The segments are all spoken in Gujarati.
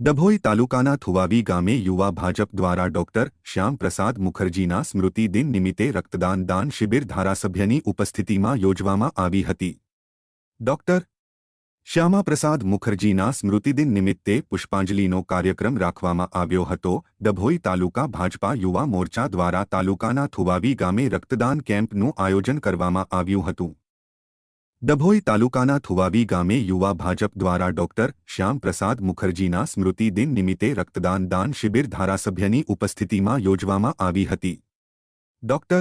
ડભોઈ તાલુકાના થુવાવી ગામે યુવા ભાજપ દ્વારા ડોક્ટર શ્યામપ્રસાદ મુખર્જીના સ્મૃતિ દિન નિમિત્તે રક્તદાન દાન શિબિર ધારાસભ્યની ઉપસ્થિતિમાં યોજવામાં આવી હતી. ડોક્ટર શ્યામાપ્રસાદ મુખર્જીના સ્મૃતિદિન નિમિત્તે પુષ્પાંજલિનો કાર્યક્રમ રાખવામાં આવ્યો હતો. ડભોઈ તાલુકા ભાજપા યુવા મોરચા દ્વારા તાલુકાના થુવાવી ગામે રક્તદાન કેમ્પનું આયોજન કરવામાં આવ્યું હતું. ડભોઈ તાલુકાના થુવાવી ગામે યુવા ભાજપ દ્વારા ડોક્ટર શ્યામપ્રસાદ મુખર્જીના સ્મૃતિ દિન નિમિત્તે રક્તદાન દાન શિબિર ધારાસભ્યની ઉપસ્થિતિમાં યોજવામાં આવી હતી. ડોક્ટર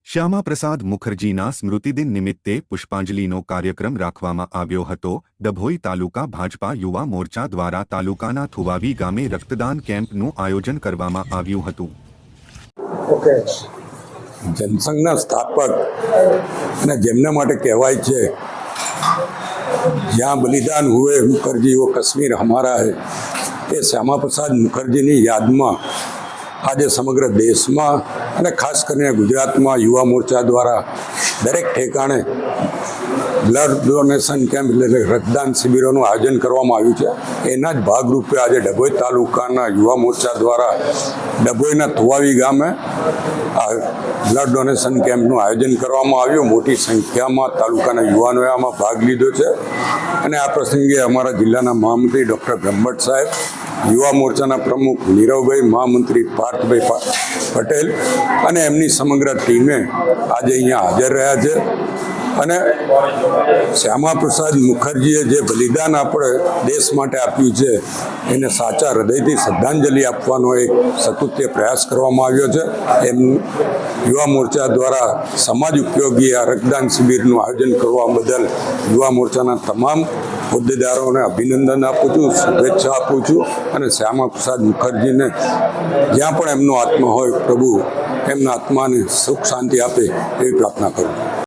શ્યામાપ્રસાદ મુખર્જીના સ્મૃતિદિન નિમિત્તે પુષ્પાંજલિનો કાર્યક્રમ રાખવામાં આવ્યો હતો. ડભોઈ તાલુકા ભાજપા યુવા મોરચા દ્વારા તાલુકાના થુવાવી ગામે રક્તદાન કેમ્પનું આયોજન કરવામાં આવ્યું હતું. જનસંઘના સ્થાપક અને જેમના માટે કહેવાય છે જ્યાં બલિદાન હુએ મુખર્જી વો કશ્મીર હમારા હૈ, એ શ્યામાપ્રસાદ મુખર્જીની યાદમાં આજે સમગ્ર દેશમાં અને ખાસ કરીને ગુજરાતમાં યુવા મોરચા દ્વારા દરેક ઠેકાણે બ્લડ ડોનેશન કેમ્પ એટલે રક્તદાન શિબિરોનું આયોજન કરવામાં આવ્યું છે. એના જ ભાગરૂપે આજે ડભોઈ તાલુકાના યુવા મોરચા દ્વારા ડભોઈના થુવાવી ગામે આ બ્લડ ડોનેશન કેમ્પનું આયોજન કરવામાં આવ્યું. મોટી સંખ્યામાં તાલુકાના યુવાનોએ આમાં ભાગ લીધો છે અને આ પ્રસંગે અમારા જિલ્લાના મહામંત્રી ડૉક્ટર બ્રહ્મભટ્ટ સાહેબ, યુવા મોરચાના પ્રમુખ નીરવભાઈ, મહામંત્રી પાર્થભાઈ પટેલ અને એમની સમગ્ર ટીમે આજે અહીંયા હાજર રહ્યા છે. અને શ્યામાપ્રસાદ મુખર્જીએ જે બલિદાન આપણે દેશ માટે આપ્યું છે એને સાચા હૃદયથી શ્રદ્ધાંજલિ આપવાનો એક સતુત્ય પ્રયાસ કરવામાં આવ્યો છે. એમ યુવા મોરચા દ્વારા સમાજ ઉપયોગી આ રક્તદાન શિબિરનું આયોજન કરવા બદલ યુવા મોરચાના તમામ હોદ્દેદારોને અભિનંદન આપું છું, શુભેચ્છા આપું છું અને શ્યામાપ્રસાદ મુખર્જીને જ્યાં પણ એમનો આત્મા હોય પ્રભુ એમના આત્માને સુખ શાંતિ આપે એવી પ્રાર્થના કરું છું.